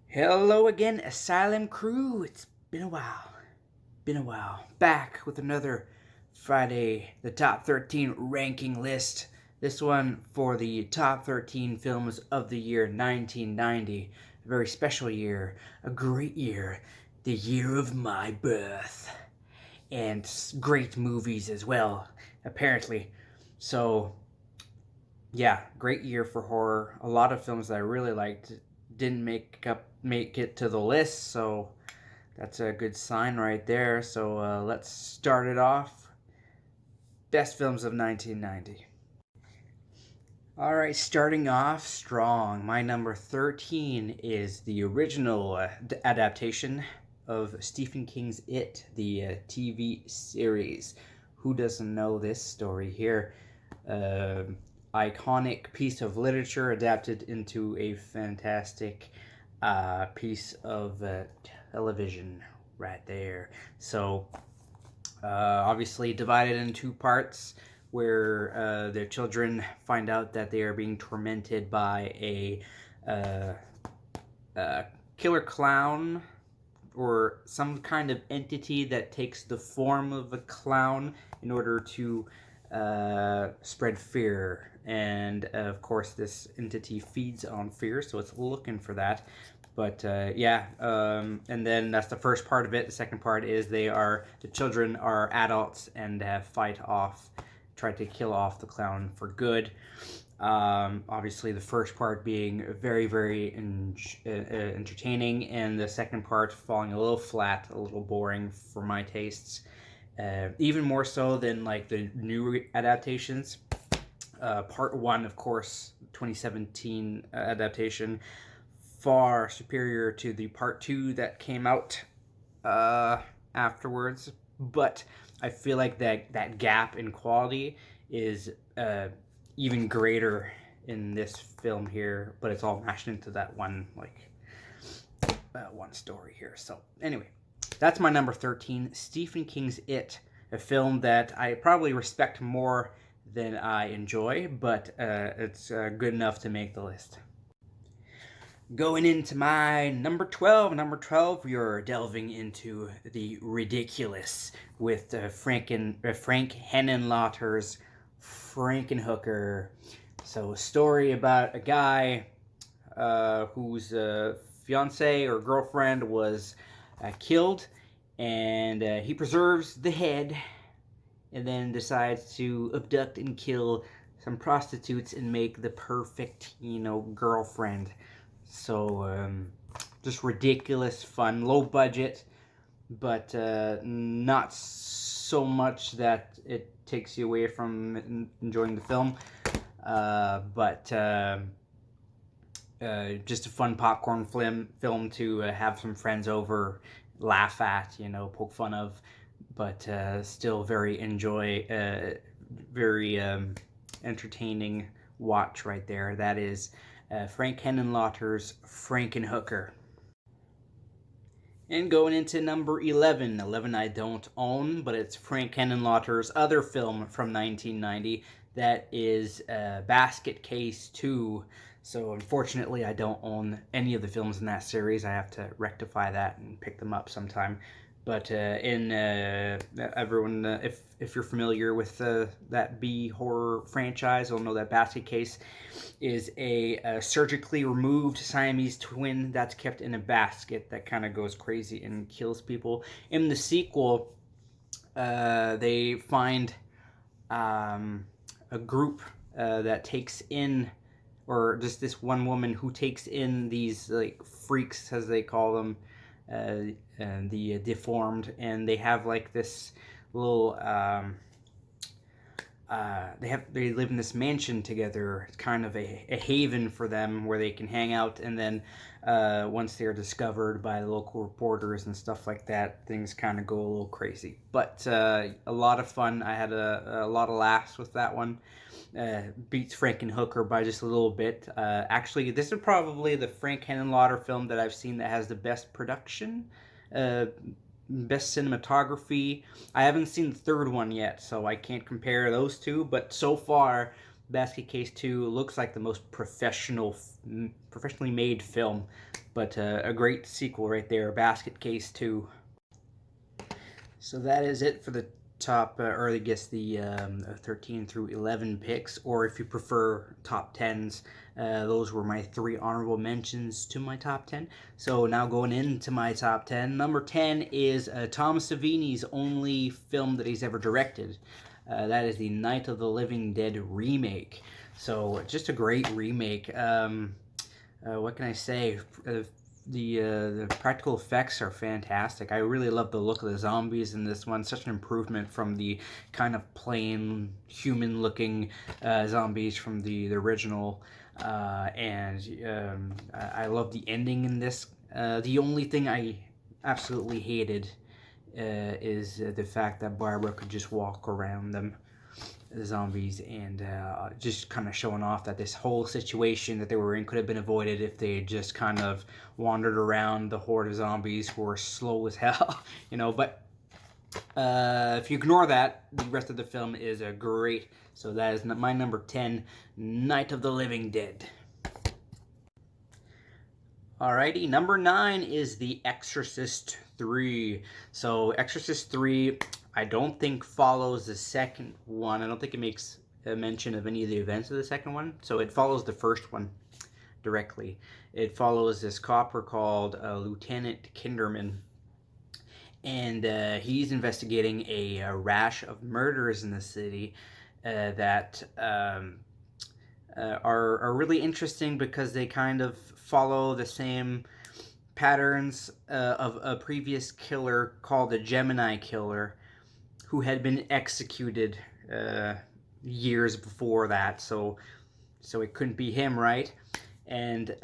Hello again, Asylum Crew. It's been a while. Back with another Friday, the top 13 ranking list. This one for the top 13 films of the year 1990. A very special year, a great year, the year of my birth. And great movies as well, apparently. So, yeah, great year for horror. A lot of films that I really liked didn't make it to the list, so that's a good sign right there. So let's start it off. Best films of 1990. All right, starting off strong. My number 13 is the original adaptation of Stephen King's It, the TV series. Who doesn't know this story here? Uh, Iconic piece of literature adapted into a fantastic piece of television right there. So, obviously, divided in two parts where their children find out that they are being tormented by uh, killer clown or some kind of entity that takes the form of a clown in order to spread fear. And of course, this entity feeds on fear, so it's looking for that. But and then that's the first part of it. The second part is the children are adults and try to kill off the clown for good. Obviously, the first part being very entertaining, and the second part falling a little flat, a little boring for my tastes. Even more so than like the new adaptations. Part one, of course, 2017 adaptation, far superior to the part two that came out afterwards. But I feel like that gap in quality is even greater in this film here, but it's all mashed into that one one story here. So anyway, that's my number 13, Stephen King's It, a film that I probably respect more than I enjoy, but it's good enough to make the list. Going into my number 12. Number 12, we are delving into the ridiculous with Frank Henenlotter's Frankenhooker. So, a story about a guy whose fiance or girlfriend was killed, and he preserves the head and then decides to abduct and kill some prostitutes and make the perfect, girlfriend. So, just ridiculous fun, low budget, but not so much that it takes you away from enjoying the film. But just a fun popcorn film to have some friends over, laugh at, poke fun of, but still very entertaining watch right there. That is Frank Henenlotter's Frankenhooker. And going into number 11. 11 I don't own, but it's Frank Henenlotter's other film from 1990. That is Basket Case 2. So unfortunately, I don't own any of the films in that series. I have to rectify that and pick them up sometime. But everyone, if you're familiar with that B horror franchise, will know that Basket Case is a surgically removed Siamese twin that's kept in a basket that kind of goes crazy and kills people. In the sequel, they find a group that takes in, or just this one woman who takes in these like freaks, as they call them, and the deformed, and they have like this little they live in this mansion together. It's kind of a haven for them where they can hang out, and then once they're discovered by the local reporters and stuff like that, things kind of go a little crazy. But a lot of fun. I had a lot of laughs with that one. Beats Frankenhooker by just a little bit. Actually, this is probably the Frank Henenlotter film that I've seen that has the best production, best cinematography. I haven't seen the third one yet, so I can't compare those two, but so far Basket Case 2 looks like the most professionally made film, but a great sequel right there, Basket Case 2. So that is it for the top, or I guess the 13 through 11 picks, or if you prefer top 10s, those were my 3 honorable mentions to my top 10. So now going into my top 10, number 10 is Tom Savini's only film that he's ever directed. That is the Night of the Living Dead remake. So just a great remake. What can I say? The practical effects are fantastic. I really love the look of the zombies in this one. Such an improvement from the kind of plain human-looking zombies from the original. And I love the ending in this. The only thing I absolutely hated is the fact that Barbara could just walk around them, the zombies, and just kind of showing off that this whole situation that they were in could have been avoided if they had just kind of wandered around the horde of zombies who were slow as hell, you know. But if you ignore that, the rest of the film is great. So that is my number 10, Night of the Living Dead. Alrighty, number 9 is The Exorcist 3. So Exorcist 3, I don't think follows the second one. I don't think it makes a mention of any of the events of the second one. So it follows the first one directly. It follows this copper called Lieutenant Kinderman. And he's investigating a rash of murders in the city that are really interesting because they kind of follow the same patterns of a previous killer called the Gemini Killer, who had been executed years before that. So it couldn't be him, right? And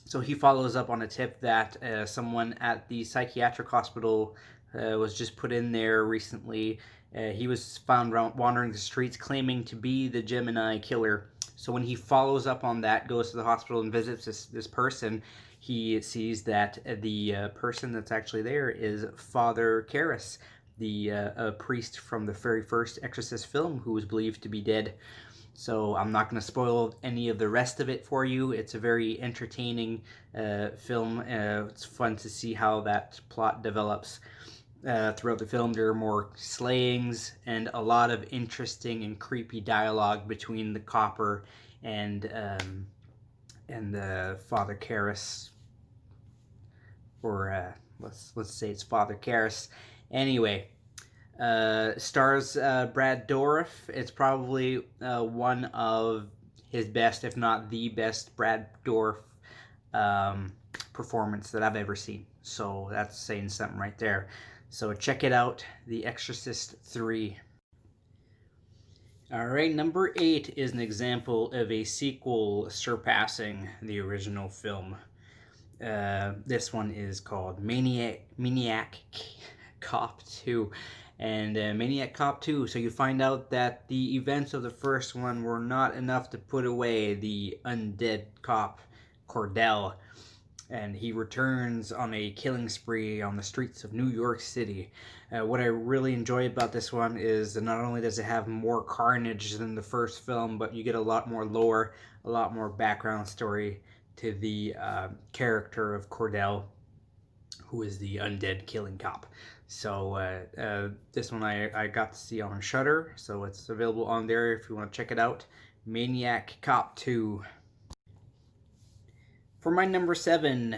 so he follows up on a tip that someone at the psychiatric hospital was just put in there recently. He was found wandering the streets claiming to be the Gemini Killer. So when he follows up on that, goes to the hospital and visits this person, he sees that the person that's actually there is Father Karras, the priest from the very first Exorcist film, who was believed to be dead. So I'm not going to spoil any of the rest of it for you. It's a very entertaining film. It's fun to see how that plot develops throughout the film. There are more slayings and a lot of interesting and creepy dialogue between the copper and Father Karras, or let's say it's Father Karras. Anyway, stars Brad Dourif. It's probably one of his best, if not the best, Brad Dourif performance that I've ever seen. So that's saying something right there. So check it out, The Exorcist 3. Alright, number 8 is an example of a sequel surpassing the original film. This one is called Maniac Cop 2. And Maniac Cop 2, so you find out that the events of the first one were not enough to put away the undead cop Cordell, and he returns on a killing spree on the streets of New York City. What I really enjoy about this one is that not only does it have more carnage than the first film, but you get a lot more lore, a lot more background story to the character of Cordell, who is the undead killing cop. So this one I got to see on Shudder, so it's available on there if you want to check it out. Maniac Cop 2. For my number 7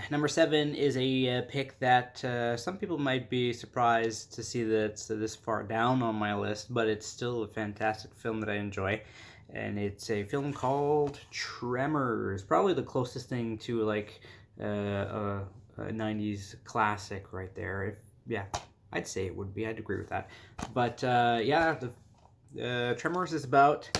is a pick that some people might be surprised to see that it's this far down on my list, but it's still a fantastic film that I enjoy. And it's a film called Tremors. Probably the closest thing to like a 90s classic right there. Yeah, I'd say it would be. I'd agree with that. But yeah, the Tremors is about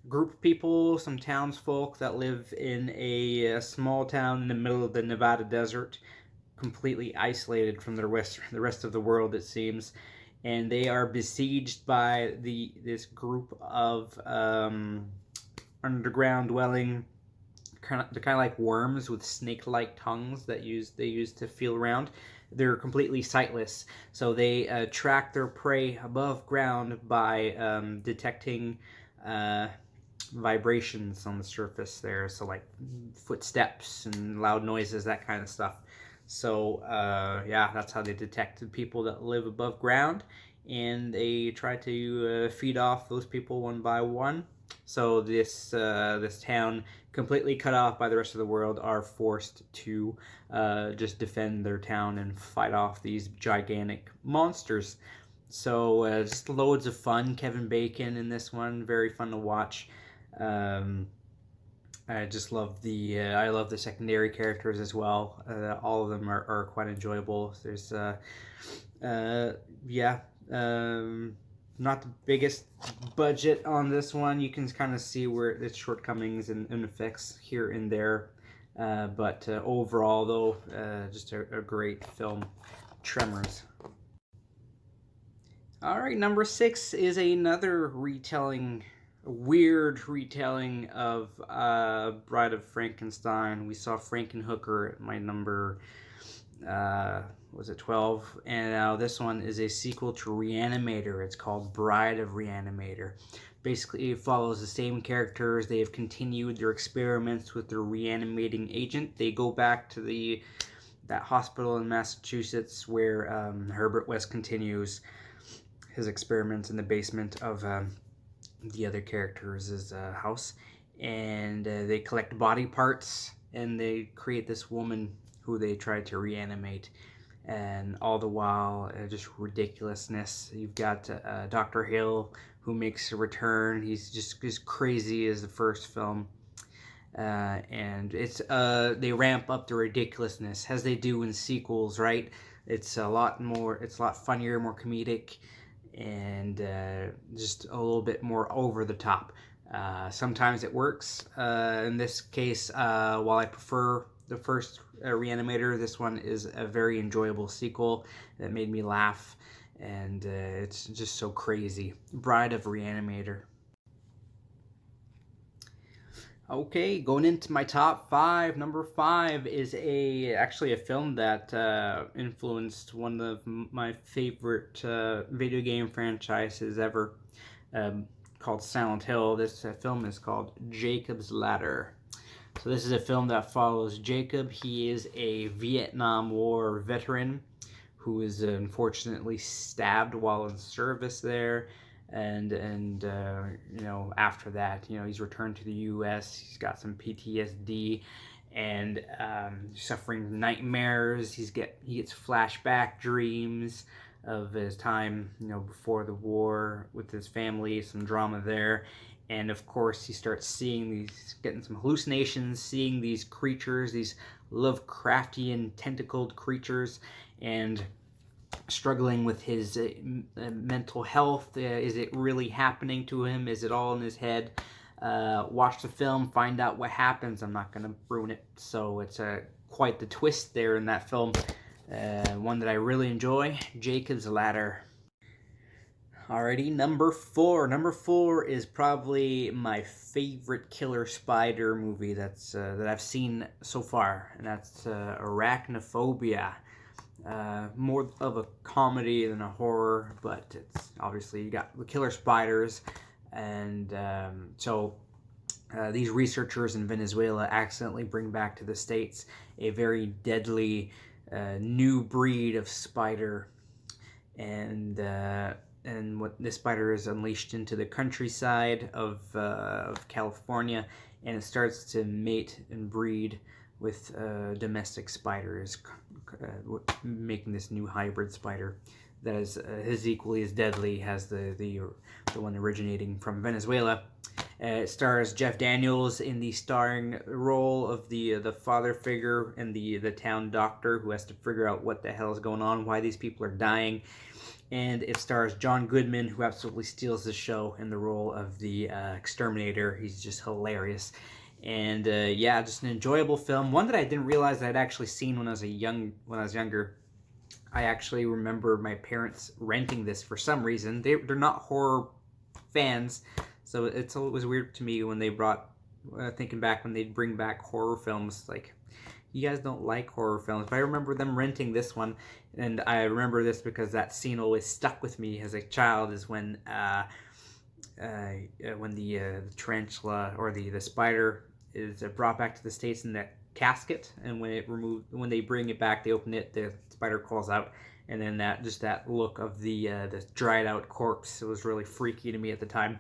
group of people, some townsfolk that live in a small town in the middle of the Nevada desert, completely isolated from the rest of the world, it seems, and they are besieged by this group of underground dwelling, kind of like worms with snake-like tongues that they use to feel around. They're completely sightless, so they track their prey above ground by detecting vibrations on the surface there, so like footsteps and loud noises, that kind of stuff. So yeah, that's how they detected people that live above ground, and they try to feed off those people one by one. So this town, completely cut off by the rest of the world, are forced to just defend their town and fight off these gigantic monsters. So just loads of fun. Kevin Bacon in this one, very fun to watch. Um, I just love I love the secondary characters as well. All of them are quite enjoyable. There's yeah, not the biggest budget on this one. You can kind of see where its shortcomings and effects here and there. But overall, though, just a great film. Tremors. All right, number 6 is another retelling, weird retelling of Bride of Frankenstein. We saw Frankenhooker at my number, was it 12? And now this one is a sequel to Reanimator. It's called Bride of Reanimator. Basically, it follows the same characters. They have continued their experiments with their reanimating agent. They go back to that hospital in Massachusetts where Herbert West continues his experiments in the basement of the other characters' house, and they collect body parts, and they create this woman who they try to reanimate, and all the while just ridiculousness. You've got Dr. Hill, who makes a return. He's just as crazy as the first film, and it's they ramp up the ridiculousness as they do in sequels, right? It's a lot funnier, more comedic, and just a little bit more over the top. Sometimes it works. In this case, while I prefer the first Reanimator, this one is a very enjoyable sequel that made me laugh, and it's just so crazy. Bride of Reanimator. Okay, going into my top 5. Number 5 is actually a film that influenced one of my favorite video game franchises ever, called Silent Hill. This film is called Jacob's Ladder. So this is a film that follows Jacob. He is a Vietnam War veteran who is unfortunately stabbed while in service there. And you know, after that, you know, he's returned to the U.S. He's got some PTSD and suffering nightmares. He gets flashback dreams of his time, you know, before the war with his family, some drama there. And of course, he starts getting some hallucinations, seeing these creatures, these Lovecraftian tentacled creatures, and struggling with his mental health. Is it really happening to him? Is it all in his head? Watch the film, find out what happens. I'm not going to ruin it. So it's quite the twist there in that film. One that I really enjoy, Jacob's Ladder. Alrighty, number 4. Number 4 is probably my favorite killer spider movie that I've seen so far, and that's Arachnophobia. More of a comedy than a horror, but it's obviously you got the killer spiders, and so these researchers in Venezuela accidentally bring back to the States a very deadly new breed of spider, and what this spider is unleashed into the countryside of California, and it starts to mate and breed with domestic spiders, making this new hybrid spider that is equally as deadly as the one originating from Venezuela. It stars Jeff Daniels in the starring role of the father figure and the town doctor who has to figure out what the hell is going on, why these people are dying. And it stars John Goodman, who absolutely steals the show in the role of the exterminator. He's just hilarious. And yeah, just an enjoyable film. One that I didn't realize that I'd actually seen when I was younger. I actually remember my parents renting this for some reason. They're not horror fans, so it was weird to me when they brought, thinking back when they'd bring back horror films, like, you guys don't like horror films. But I remember them renting this one, and I remember this because that scene always stuck with me as a child, is when when the tarantula or the spider is brought back to the States in that casket, and when they bring it back, they open it, the spider crawls out, and then that look of the dried out corpse, it was really freaky to me at the time.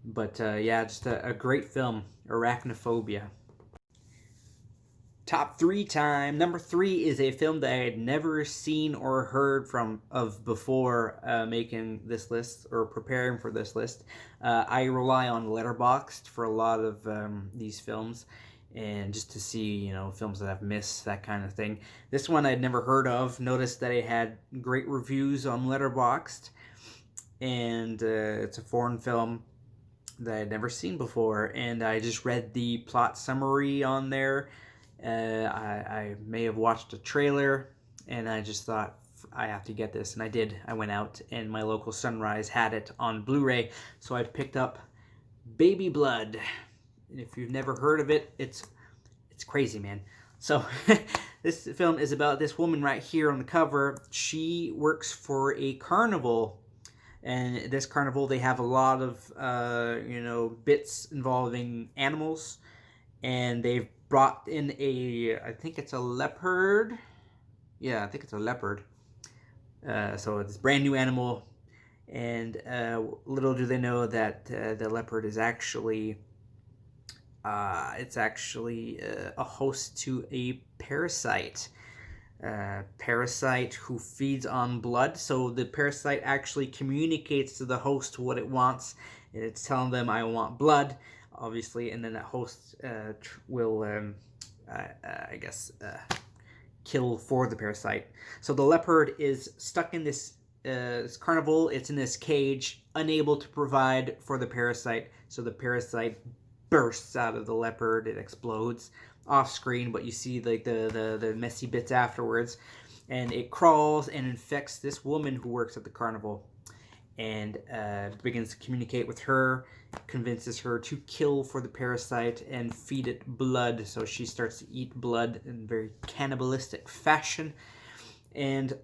But yeah, just a great film, Arachnophobia. Top 3 time. Number 3 is a film that I had never seen or heard of before making this list or preparing for this list. I rely on Letterboxd for a lot of these films, and just to see, films that I've missed, that kind of thing. This one I'd never heard of. Noticed that it had great reviews on Letterboxd, and it's a foreign film that I'd never seen before, and I just read the plot summary on there. I may have watched a trailer, and I just thought, I have to get this, and I did. I went out, and my local Sunrise had it on Blu-ray, so I picked up Baby Blood. If you've never heard of it, it's crazy, man. So this film is about this woman right here on the cover. She works for a carnival, and this carnival, they have a lot of bits involving animals, and they've brought in I think it's a leopard. Yeah, I think it's a leopard. So it's a brand new animal, and little do they know that the leopard is actually a host to a parasite. Parasite who feeds on blood. So the parasite actually communicates to the host what it wants, and it's telling them, I want blood, obviously, and then that host will kill for the parasite. So the leopard is stuck in this carnival. It's in this cage, unable to provide for the parasite. So the parasite bursts out of the leopard. It explodes off screen, but you see like the messy bits afterwards, and it crawls and infects this woman who works at the carnival, and begins to communicate with her, convinces her to kill for the parasite and feed it blood. So she starts to eat blood in very cannibalistic fashion, and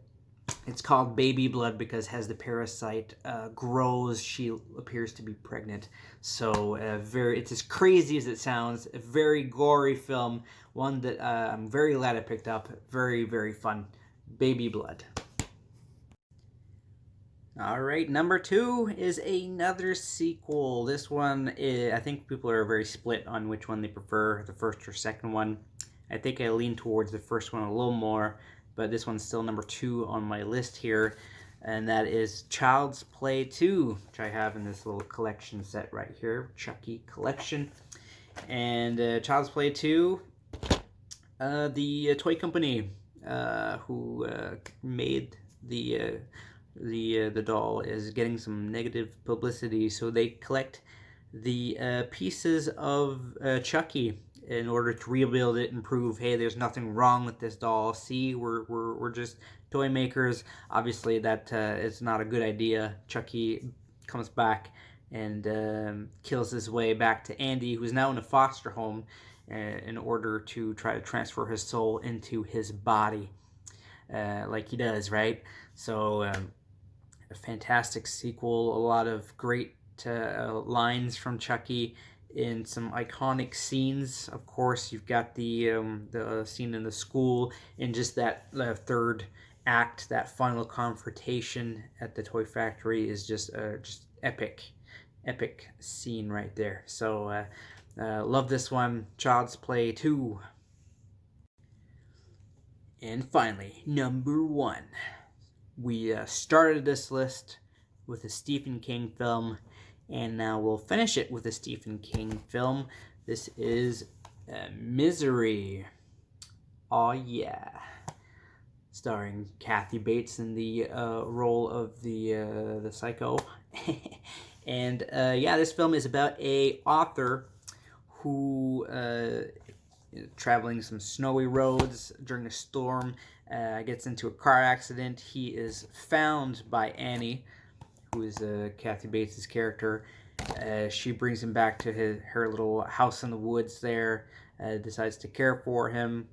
it's called Baby Blood because as the parasite grows, she appears to be pregnant. So it's as crazy as it sounds. A very gory film, one that I'm very glad I picked up. Very, very fun. Baby Blood. All right, number 2 is another sequel. This one, I think people are very split on which one they prefer, the first or second one. I think I lean towards the first one a little more, but this one's still number 2 on my list here, and that is Child's Play 2, which I have in this little collection set right here, Chucky collection. And Child's Play 2, the toy company who made the doll is getting some negative publicity, so they collect the pieces of Chucky in order to rebuild it and prove, hey, there's nothing wrong with this doll. See, we're just toy makers. Obviously, that is not a good idea. Chucky comes back and kills his way back to Andy, who's now in a foster home, in order to try to transfer his soul into his body, like he does, right? So a fantastic sequel, a lot of great lines from Chucky in some iconic scenes. Of course, you've got the scene in the school, and just that third act, that final confrontation at the toy factory is just epic scene right there. So love this one, Child's Play 2. And finally, number 1. We started this list with a Stephen King film, and now we'll finish it with a Stephen King film. This is Misery. Oh yeah. Starring Kathy Bates in the role of the psycho. And yeah, this film is about a author who traveling some snowy roads during a storm, gets into a car accident. He is found by Annie, who is Kathy Bates' character. She brings him back to her little house in the woods there, decides to care for him,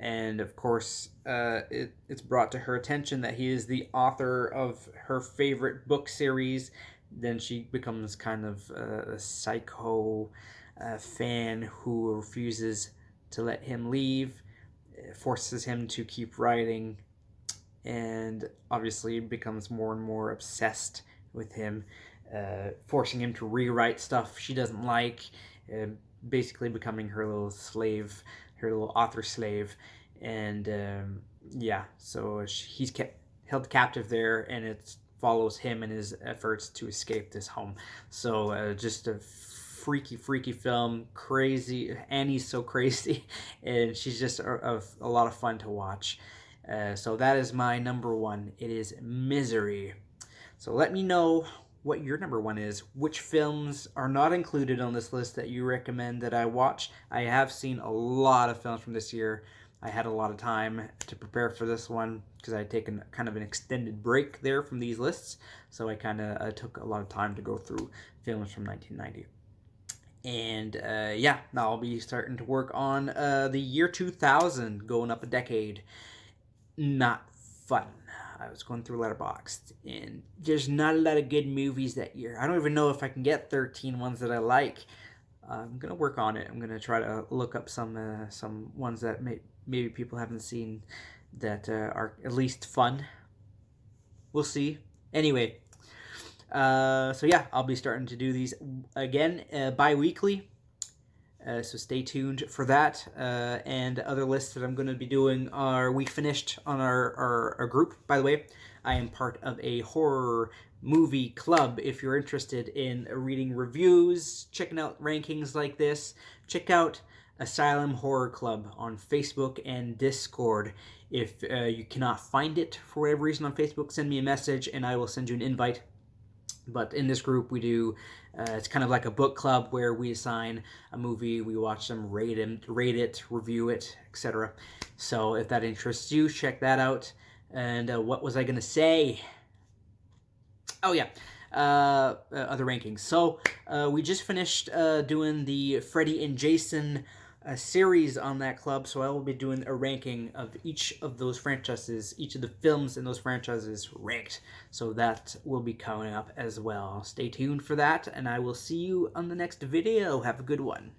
and of course it's brought to her attention that he is the author of her favorite book series, then she becomes kind of a psycho fan who refuses to let him leave, forces him to keep writing, and obviously becomes more and more obsessed with him, forcing him to rewrite stuff she doesn't like, basically becoming her little slave, her little author slave. And yeah, so he's kept held captive there, and it follows him in his efforts to escape this home. So just a freaky film, crazy. Annie's so crazy, and she's just a lot of fun to watch. So that is my number one. It is Misery. So let me know what your number one is. Which films are not included on this list that you recommend that I watch? I have seen a lot of films from this year. I had a lot of time to prepare for this one because I had taken kind of an extended break there from these lists. So I kind of took a lot of time to go through films from 1990. And yeah, now I'll be starting to work on the year 2000, going up a decade. Not fun. I was going through Letterboxd, and there's not a lot of good movies that year. I don't even know if I can get 13 ones that I like. I'm gonna work on it. I'm gonna try to look up some ones that maybe people haven't seen that are at least fun. We'll see. Anyway, so yeah, I'll be starting to do these again bi-weekly. So stay tuned for that. And other lists that I'm going to be doing are, we finished on our group, by the way. I am part of a horror movie club. If you're interested in reading reviews, checking out rankings like this, check out Asylum Horror Club on Facebook and Discord. If you cannot find it for whatever reason on Facebook, send me a message and I will send you an invite. But in this group, we do, it's kind of like a book club where we assign a movie, we watch them, rate it, review it, etc. So if that interests you, check that out. And what was I going to say? Oh, yeah. Other rankings. So we just finished doing the Freddy and Jason series on that club, so I will be doing a ranking of each of those franchises, each of the films in those franchises ranked. So that will be coming up as well. Stay tuned for that, and I will see you on the next video. Have a good one.